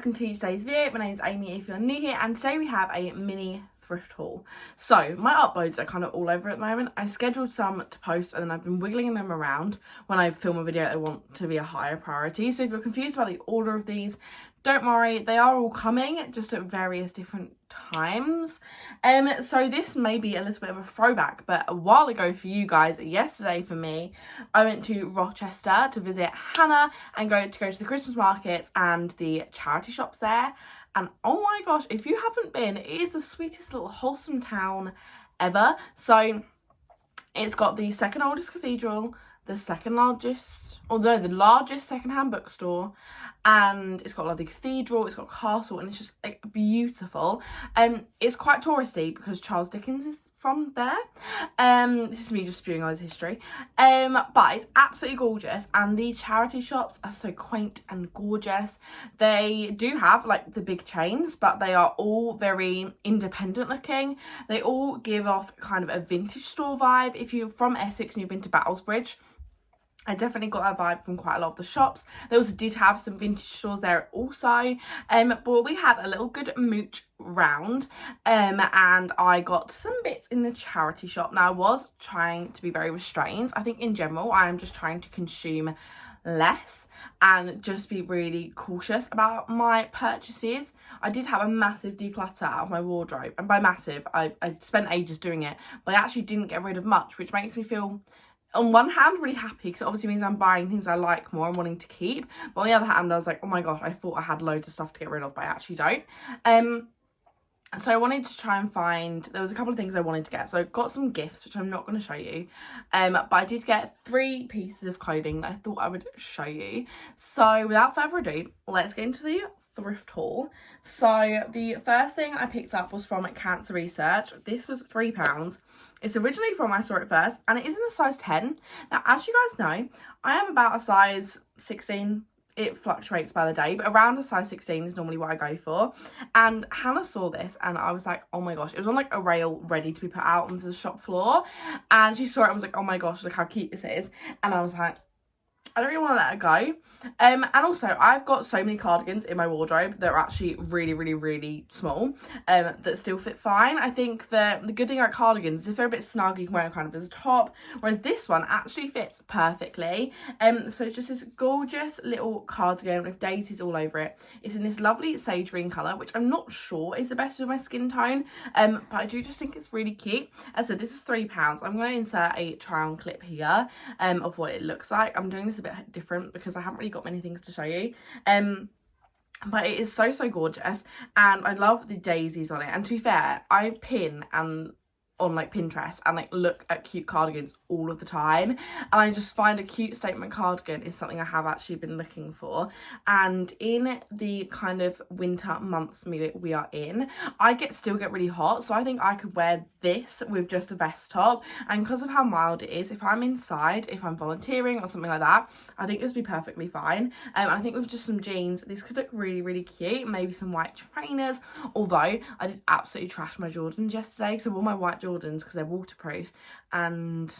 welcome to today's video. My name's Amy if you're new here, and today we have a mini thrift haul. So my uploads are kind of all over at the moment. I scheduled some to post and then I've been wiggling them around when I film a video I want to be a higher priority. So if you're confused about the order of these, don't worry, they are all coming just at various different times. So this may be a little bit of a throwback, but a while ago for you guys, yesterday for me, I went to Rochester to visit Hannah and go to the Christmas markets and the charity shops there. And oh my gosh, if you haven't been, it is the sweetest little wholesome town ever. So it's got the second oldest cathedral, the the largest secondhand bookstore, and it's got like the cathedral, it's got a castle, and it's just like beautiful. It's quite touristy because Charles Dickens is from there. This is me just spewing all his history. But it's absolutely gorgeous, and the charity shops are so quaint and gorgeous. They do have like the big chains, but they are all very independent looking. They all give off kind of a vintage store vibe. If you're from Essex and you've been to Battlesbridge, I definitely got that vibe from quite a lot of the shops. They also did have some vintage stores there also. But we had a little good mooch round, and I got some bits in the charity shop. Now I was trying to be very restrained. I think in general I am just trying to consume less and just be really cautious about my purchases. I did have a massive declutter out of my wardrobe, and by massive I spent ages doing it, but I actually didn't get rid of much, which makes me feel on one hand really happy because it obviously means I'm buying things I like more and wanting to keep, but on the other hand I was like, oh my gosh, I thought I had loads of stuff to get rid of, but I actually don't. So I wanted to try and find, there was a couple of things I wanted to get. So I got some gifts, which I'm not going to show you, but I did get 3 pieces of clothing that I thought I would show you. So without further ado, let's get into the thrift haul. So the first thing I picked up was from Cancer Research. This was £3. It's originally from, I saw it first, and it is in a size 10. Now, as you guys know, I am about a size 16. It fluctuates by the day, but around a size 16 is normally what I go for. And Hannah saw this and I was like, oh my gosh, it was on like a rail ready to be put out onto the shop floor. And she saw it and was like, oh my gosh, look how cute this is. And I was like, I don't really want to let it go. And also I've got so many cardigans in my wardrobe that are actually really small, that still fit fine. I think the good thing about cardigans is if they're a bit snug, you can wear them kind of as a top, whereas this one actually fits perfectly. So it's just this gorgeous little cardigan with daisies all over it. It's in this lovely sage green colour, which I'm not sure is the best of my skin tone, but I do just think it's really cute. As I said, this is £3. I'm going to insert a try on clip here of what it looks like. I'm doing this a bit different because I haven't really got many things to show you, but it is so gorgeous, and I love the daisies on it. And to be fair, I pin and on like Pinterest and like look at cute cardigans all of the time, and I just find a cute statement cardigan is something I have actually been looking for. And in the kind of winter months we are in, I still get really hot, so I think I could wear this with just a vest top, and because of how mild it is, if I'm inside, if I'm volunteering or something like that, I think this would be perfectly fine. I think with just some jeans this could look really cute, maybe some white trainers, although I did absolutely trash my Jordans yesterday. So all my white Jordans, because they're waterproof, and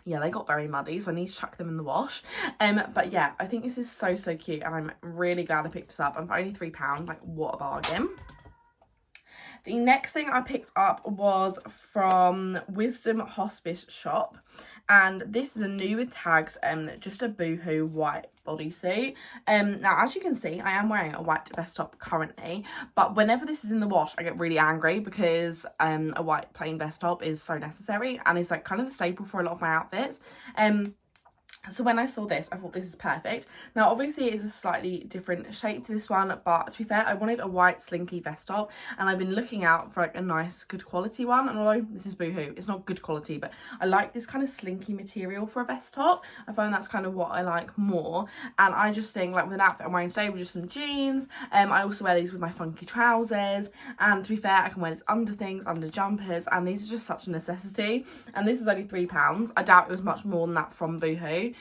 yeah, they got very muddy, so I need to chuck them in the wash. But yeah, I think this is so cute, and I'm really glad I picked this up. And for only £3, like, what a bargain. The next thing I picked up was from Wisdom Hospice Shop, and this is a new with tags, just a boohoo white bodysuit. Now as you can see, I am wearing a white vest top currently, but whenever this is in the wash I get really angry because a white plain vest top is so necessary and is like kind of the staple for a lot of my outfits. So when I saw this, I thought this is perfect. Now, obviously, it is a slightly different shape to this one, but to be fair, I wanted a white slinky vest top, and I've been looking out for like a nice, good quality one. And although this is boohoo, it's not good quality, but I like this kind of slinky material for a vest top. I find that's kind of what I like more. And I just think, like, with an outfit I'm wearing today with just some jeans, I also wear these with my funky trousers. And to be fair, I can wear this under things, under jumpers, and these are just such a necessity. And this was only £3. I doubt it was much more than that from boohoo.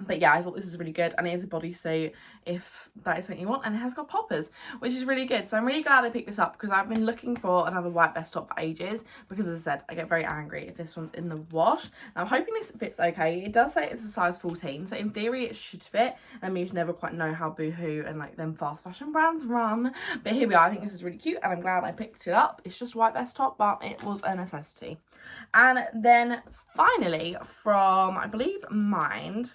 But yeah, I thought this is really good, and it is a bodysuit if that is something you want, and it has got poppers, which is really good. So I'm really glad I picked this up because I've been looking for another white vest top for ages, because as I said, I get very angry if this one's in the wash. Now I'm hoping this fits okay. It does say it's a size 14, so in theory it should fit. I mean, you never quite know how Boohoo and like them fast fashion brands run, but here we are. I think this is really cute, and I'm glad I picked it up. It's just a white vest top, but it was a necessity. And then finally, from I believe Mind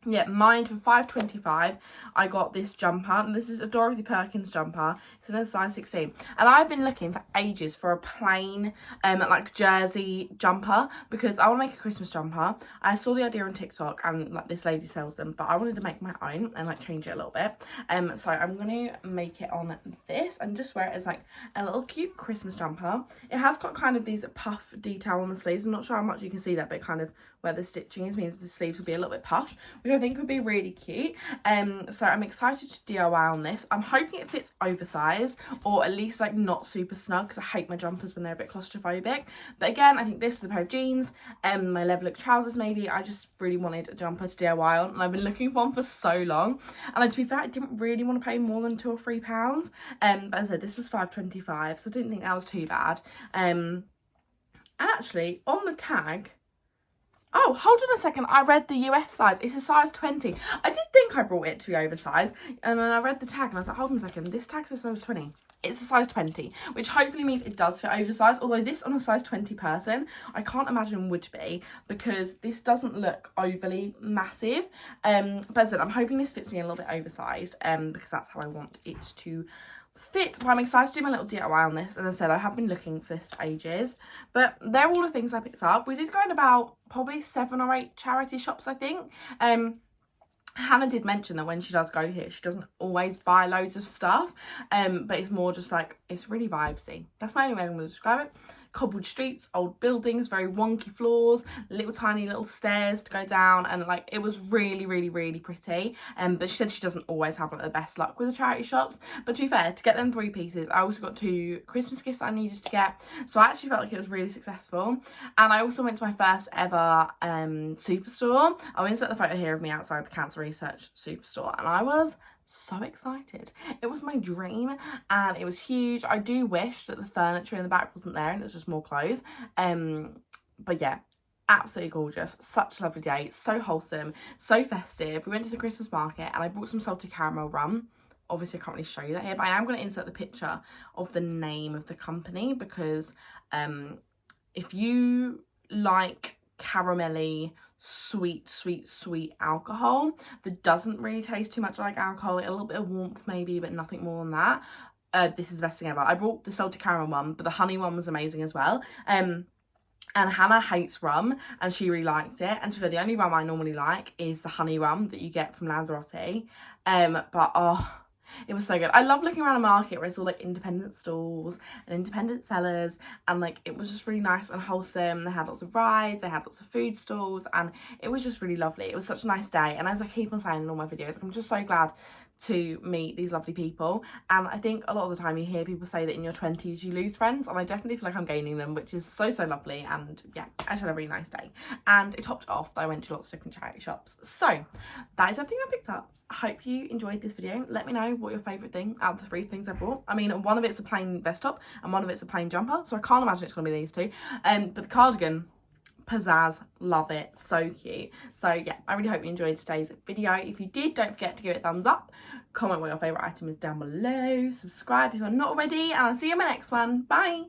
for £5.25, I got this jumper, and this is a Dorothy Perkins jumper. It's in a size 16, and I've been looking for ages for a plain like jersey jumper, because I want to make a Christmas jumper. I saw the idea on TikTok, and like this lady sells them, but I wanted to make my own and like change it a little bit. So I'm going to make it on this and just wear it as like a little cute Christmas jumper. It has got kind of these puff detail on the sleeves. I'm not sure how much you can see that, but kind of where the stitching is means the sleeves will be a little bit puffed, which I think would be really cute. So I'm excited to DIY on this. I'm hoping it fits oversized, or at least like not super snug, because I hate my jumpers when they're a bit claustrophobic. But again, I think this is a pair of jeans and my level look trousers maybe. I just really wanted a jumper to DIY on, and I've been looking for one for so long. And to be fair, I didn't really want to pay more than £2 or £3. But as I said, this was £5.25, so I didn't think that was too bad. And actually, on the tag, oh, hold on a second. I read the US size. It's a size 20. I did think I brought it to be oversized. And then I read the tag and I was like, hold on a second. This tag's a size 20. It's a size 20, which hopefully means it does fit oversized. Although this on a size 20 person, I can't imagine would be, because this doesn't look overly massive. But as I said, I'm hoping this fits me a little bit oversized, because that's how I want it to fit. But I'm excited to do my little DIY on this, and as I said, I have been looking for this for ages. But they're all the things I picked up. We did go in about probably 7 or 8 charity shops, I think. Hannah did mention that when she does go here, she doesn't always buy loads of stuff, but it's more just like, it's really vibesy. That's my only way I'm going to describe it. Cobbled streets, old buildings, very wonky floors, little tiny little stairs to go down, and like it was really pretty. But she said she doesn't always have like the best luck with the charity shops. But to be fair, to get them 3 pieces, I also got 2 Christmas gifts I needed to get, so I actually felt like it was really successful. And I also went to my first ever Superstore. I'll insert the photo here of me outside the Cancer Research Superstore, and I was so excited. It was my dream, and it was huge. I do wish that the furniture in the back wasn't there and it was just more clothes, but yeah, absolutely gorgeous. Such a lovely day, so wholesome, so festive. We went to the Christmas market and I brought some salted caramel rum. Obviously I can't really show you that here, but I am going to insert the picture of the name of the company, because if you like caramelly sweet alcohol that doesn't really taste too much like alcohol, a little bit of warmth maybe, but nothing more than that, this is the best thing ever. I brought the salted caramel one, but the honey one was amazing as well. And Hannah hates rum and she really liked it, and to be fair, the only rum I normally like is the honey rum that you get from Lanzarote. But oh, it was so good. I love looking around a market where it's all like independent stalls and independent sellers, and like it was just really nice and wholesome. They had lots of rides, they had lots of food stalls, and it was just really lovely. It was such a nice day, and as I keep on saying in all my videos, I'm just so glad to meet these lovely people. And I think a lot of the time you hear people say that in your 20s you lose friends, and I definitely feel like I'm gaining them, which is so lovely. And yeah, I just had a really nice day, and it topped it off that I went to lots of different charity shops. So that is everything I picked up. I hope you enjoyed this video. Let me know what your favourite thing out of the 3 things I brought. I mean, one of it's a plain vest top and one of it's a plain jumper, so I can't imagine it's going to be these 2. But the cardigan, pizzazz, love it, so cute. So yeah, I really hope you enjoyed today's video. If you did, don't forget to give it a thumbs up, comment what your favourite item is down below, subscribe if you're not already, and I'll see you in my next one. Bye.